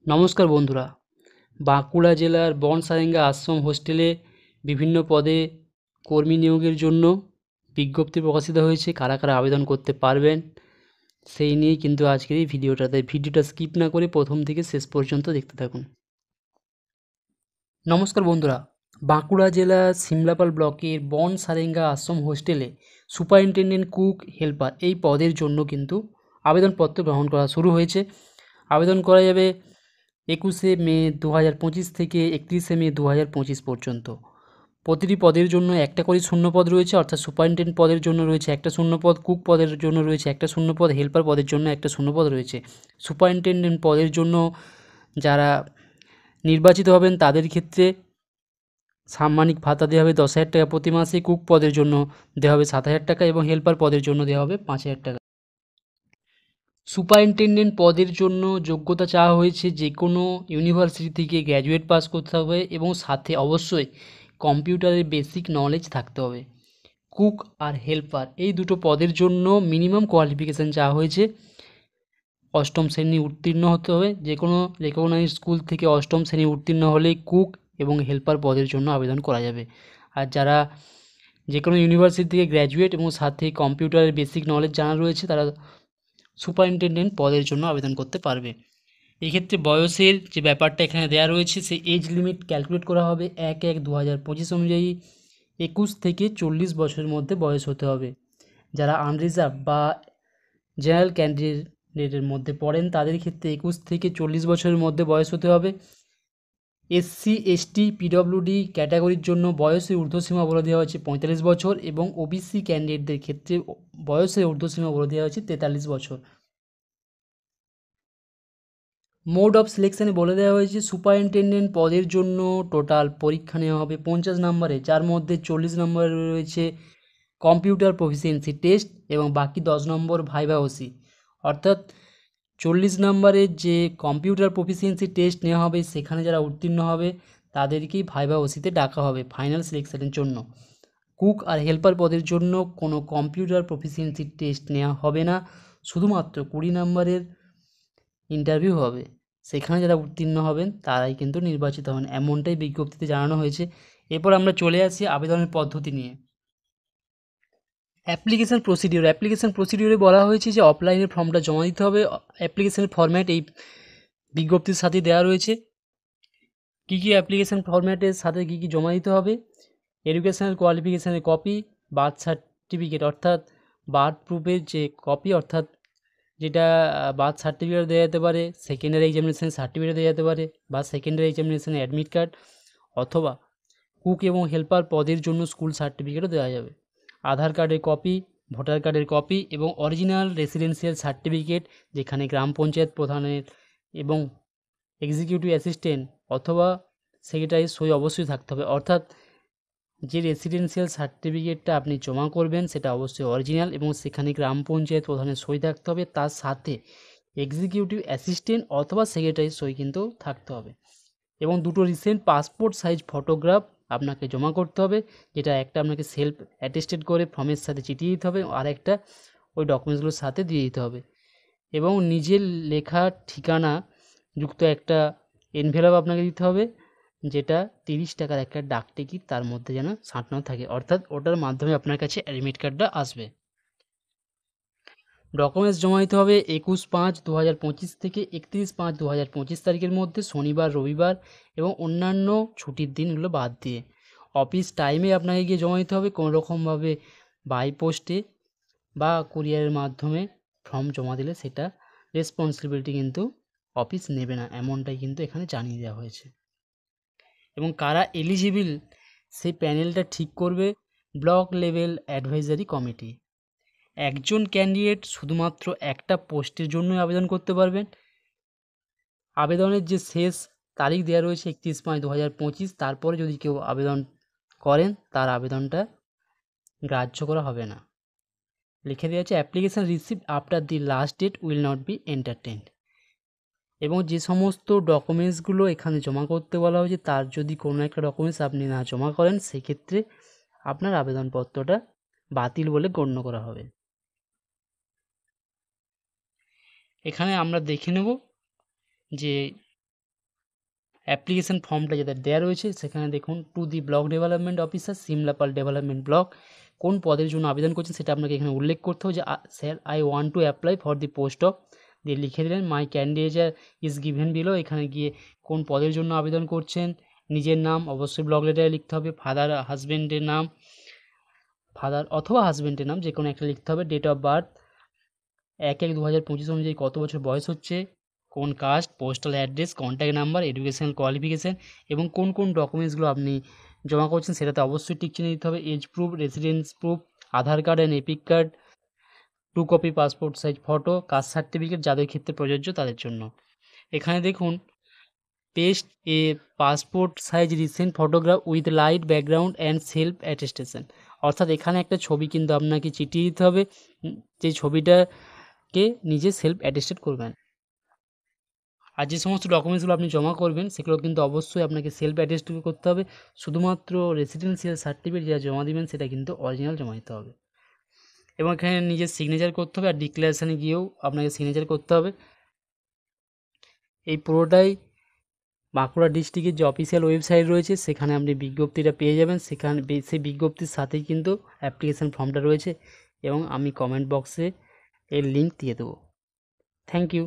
নমস্কার বন্ধুরা, বাঁকুড়া জেলার বনসারেঙ্গা আশ্রম হোস্টেলে বিভিন্ন পদে কর্মী নিয়োগের জন্য বিজ্ঞপ্তি প্রকাশিত হয়েছে। কারা কারা আবেদন করতে পারবেন সেই নিয়েই কিন্তু আজকের এই ভিডিওটা। তাই ভিডিওটা স্কিপ না করে প্রথম থেকে শেষ পর্যন্ত দেখতে থাকুন। নমস্কার বন্ধুরা, বাঁকুড়া জেলার সিমলাপাল ব্লকের বনসারেঙ্গা আশ্রম হোস্টেলে সুপারিনটেনডেন্ট কুক হেল্পার এই পদের জন্য কিন্তু আবেদনপত্র গ্রহণ করা শুরু হয়েছে। আবেদন করা যাবে 21শে মে 2025 থেকে 31শে মে 2025 পর্যন্ত। প্রতিটি পদের জন্য একটা করে শূন্যপদ রয়েছে, অর্থাৎ সুপারিনটেন্ডেন্ট পদের জন্য রয়েছে একটা শূন্যপদ, কুক পদের জন্য রয়েছে একটা শূন্যপদ, হেল্পার পদের জন্য একটা শূন্যপদ রয়েছে। সুপারিনটেন্ডেন্ট পদের জন্য যারা নির্বাচিত হবেন তাদের ক্ষেত্রে সাম্মানিক ভাতা দেওয়া হবে 10,000 টাকা প্রতি মাসে, কুক পদের জন্য দেওয়া হবে 7,000 টাকা এবং হেল্পার পদের জন্য দেওয়া হবে 5,000 টাকা। সুপারিনটেনডেন্ট পদের জন্য যোগ্যতা চাওয়া হয়েছে যে কোনো ইউনিভার্সিটি থেকে গ্র্যাজুয়েট পাস করতে হবে এবং সাথে অবশ্যই কম্পিউটারের বেসিক নলেজ থাকতে হবে। কুক আর হেল্পার এই দুটো পদের জন্য মিনিমাম কোয়ালিফিকেশান চাওয়া হয়েছে অষ্টম শ্রেণী উত্তীর্ণ হতে হবে। যে কোনো রেকগনাইজ স্কুল থেকে অষ্টম শ্রেণী উত্তীর্ণ হলেই কুক এবং হেল্পার পদের জন্য আবেদন করা যাবে। আর যারা যে কোনো ইউনিভার্সিটি থেকে গ্র্যাজুয়েট এবং সাথে কম্পিউটারের বেসিক নলেজ জানা রয়েছে তারা সুপারিনটেনডেন্ট পদের জন্য আবেদন করতে পারবে। এক্ষেত্রে বয়সের যে ব্যাপারটা এখানে দেওয়া রয়েছে সেই এজ লিমিট ক্যালকুলেট করা হবে 1/1/2025 অনুযায়ী 21 থেকে 40 বছরের মধ্যে বয়স হতে হবে। যারা আনরিজার্ভ বা জেনারেল ক্যান্ডিডেটের মধ্যে পড়েন তাদের ক্ষেত্রে 21 থেকে 40 বছরের মধ্যে বয়স হতে হবে। এসসি এসটি পিডব্লিউডি ক্যাটাগরির জন্য বয়সের ঊর্ধ্বসীমা বলে দেওয়া হয়েছে 45 বছর এবং ওবিসি ক্যান্ডিডেটদের ক্ষেত্রে বয়সের ঊর্ধ্বসীমা বলে দেওয়া হয়েছে 43 বছর। মোড অফ সিলেকশানে বলে দেওয়া হয়েছে সুপারিনটেনডেন্ট পদের জন্য টোটাল পরীক্ষা নেওয়া হবে 50 নম্বরে, যার মধ্যে 40 নম্বরে রয়েছে কম্পিউটার প্রফিসিয়েন্সি টেস্ট এবং বাকি 10 নম্বর ভাইভা ওসি। অর্থাৎ 40 নম্বরের যে কম্পিউটার প্রফিসিয়েন্সি টেস্ট নেওয়া হবে সেখানে যারা উত্তীর্ণ হবে তাদেরকেই ভাইভা ওসিতে ডাকা হবে ফাইনাল সিলেকশানের জন্য। কুক আর হেল্পার পদের জন্য কোনো কম্পিউটার প্রফিসিয়েন্সি টেস্ট নেওয়া হবে না, শুধুমাত্র 20 নম্বরের ইন্টারভিউ হবে। সেখানে যারা উত্তীর্ণ হবেন তারাই কিন্তু নির্বাচিত হন, এমনটাই বিজ্ঞপ্তিতে জানানো হয়েছে। এরপর আমরা চলে আসি আবেদনের পদ্ধতি নিয়ে। অ্যাপ্লিকেশান প্রসিডিওরে বলা হয়েছে যে অফলাইনে ফর্মটা জমা দিতে হবে। অ্যাপ্লিকেশানের ফরম্যাট এই বিজ্ঞপ্তির সাথে দেওয়া রয়েছে। কী কী অ্যাপ্লিকেশান ফরম্যাটের সাথে কী কী জমা দিতে হবে: এডুকেশনাল কোয়ালিফিকেশানের কপি, বার্থ সার্টিফিকেট অর্থাৎ বার্থ প্রুফের যে কপি, অর্থাৎ যেটা বার্থ সার্টিফিকেট দেওয়া যেতে পারে, সেকেন্ডারি এক্সামিনেশানের সার্টিফিকেট দেওয়া যেতে পারে বা সেকেন্ডারি এক্সামিনেশানের অ্যাডমিট কার্ড, অথবা কুক এবং হেল্পার পদের জন্য স্কুল সার্টিফিকেটও দেওয়া যাবে। আধার কার্ডের কপি, ভোটার কার্ডের কপি এবং অরিজিনাল রেসিডেন্সিয়াল সার্টিফিকেট, যেখানে গ্রাম পঞ্চায়েত প্রধানের এবং এক্সিকিউটিভ অ্যাসিস্ট্যান্ট অথবা সেক্রেটারির সই অবশ্যই থাকতে হবে। অর্থাৎ যে রেসিডেন্সিয়াল সার্টিফিকেটটা আপনি জমা করবেন সেটা অবশ্যই অরিজিনাল এবং সেখানে গ্রাম পঞ্চায়েত প্রধানের সই থাকতে হবে, তার সাথে এক্সিকিউটিভ অ্যাসিস্ট্যান্ট অথবা সেক্রেটারির সই কিন্তু থাকতে হবে। এবং দুটো রিসেন্ট পাসপোর্ট সাইজ ফটোগ্রাফ আপনাকে জমা করতে হবে, যেটা একটা আপনাকে সেলফ অ্যাটেস্টেড করে ফর্মের সাথে চিঠিয়ে দিতে হবে, আর একটা ওই ডকুমেন্টসগুলোর সাথে দিয়ে দিতে হবে। এবং নিজের লেখা ঠিকানা যুক্ত একটা এনভেলপ আপনাকে দিতে হবে, যেটা 30 টাকার একটা ডাক টিকিট তার মধ্যে যেন সাঁটানো থাকে, অর্থাৎ ওটার মাধ্যমে আপনার কাছে অ্যাডমিট কার্ডটা আসবে। ডকুমেন্টস জমা দিতে হবে 21/5/2025 থেকে 31/5/2025 তারিখের মধ্যে, শনিবার, রবিবার এবং অন্যান্য ছুটির দিনগুলো বাদ দিয়ে। অফিস টাইমে আপনাকে গিয়ে জমা দিতে হবে, কোনো রকমভাবে বাই পোস্টে বা কুরিয়ারের মাধ্যমে ফর্ম জমা দিলে সেটা রেসপন্সিবিলিটি কিন্তু অফিস নেবে না, এমনটাই কিন্তু এখানে জানিয়ে দেওয়া হয়েছে। এবং কারা এলিজিবল সেই প্যানেলটা ঠিক করবে ব্লক লেভেল অ্যাডভাইজারি কমিটি। একজন ক্যান্ডিডেট শুধুমাত্র একটা পোস্টের জন্যই আবেদন করতে পারবেন। আবেদনের যে শেষ তারিখ দেওয়া রয়েছে 31/5/2025, তারপরে যদি কেউ আবেদন করেন তার আবেদনটা গ্রাহ্য করা হবে না। লিখে দেওয়া আছে application received after the last date will not be entertained. এবং যে সমস্ত ডকুমেন্টসগুলো এখানে জমা করতে বলা হয়েছে তার যদি কোনো একটা ডকুমেন্টস আপনি না জমা করেন সেক্ষেত্রে আপনার আবেদনপত্রটা বাতিল বলে গণ্য করা হবে। এখানে আমরা দেখে নেব যে অ্যাপ্লিকেশন ফর্মটা যেটা দেওয়া রয়েছে সেখানে দেখুন to the block development officer Simlapal development block, কোন পদের জন্য আবেদন করছেন সেটা আপনাকে এখানে উল্লেখ করতে হবে যে sir I want to apply for the post of, দিয়ে লিখে দিলেন মাই ক্যান্ডিডেচার ইজ গিভেন বিলো, এখানে গিয়ে কোন পদের জন্য আবেদন করছেন, নিজের নাম অবশ্যই ব্লক লেটারে লিখতে হবে, ফাদার হাজব্যান্ডের নাম, ফাদার অথবা হাজব্যান্ডের নাম যে কোনো একটা লিখতে হবে, ডেট অফ বার্থ 1/1/2025 অনুযায়ী কত বছর বয়স হচ্ছে, কোন caste, postal address, contact number, educational qualification এবং কোন কোন ডকুমেন্টসগুলো আপনি জমা করছেন সেটাতে অবশ্যই টিক চিহ্ন দিতে হবে, age proof, residence proof, Aadhaar card and EPIC card, 2 copy passport size photo, caste certificate যাদের ক্ষেত্রে প্রযোজ্য তাদের জন্য। এখানে দেখুন paste a passport size recent photograph with light background and self attestation, অর্থাৎ এখানে একটা ছবি কিন্তু আপনাকে চিঠিয়ে দিতে হবে, যে ছবিটাকে নিজে সেলফ অ্যাটেস্টেড করবেন। আর যে সমস্ত ডকুমেন্টসগুলো আপনি জমা করবেন সেগুলো কিন্তু অবশ্যই আপনাকে সেলফ অ্যাটেস্টেড করতে হবে, শুধুমাত্র রেসিডেন্সিয়াল সার্টিফিকেট যেটা জমা দিবেন সেটা কিন্তু অরিজিনাল জমা দিতে হবে এবং এখানে নিজের সিগনেচার করতে হবে, আর ডিক্লারেশানে গিয়েও আপনাকে সিগনেচার করতে হবে। এই পুরোটাই বাঁকুড়া ডিস্ট্রিক্টের যে অফিসিয়াল ওয়েবসাইট রয়েছে সেখানে আপনি বিজ্ঞপ্তিটা পেয়ে যাবেন, সেখানে সেই বিজ্ঞপ্তির সাথেই কিন্তু অ্যাপ্লিকেশান ফর্মটা রয়েছে এবং আমি কমেন্ট বক্সে এর লিঙ্ক দিয়ে দেবো। Thank you.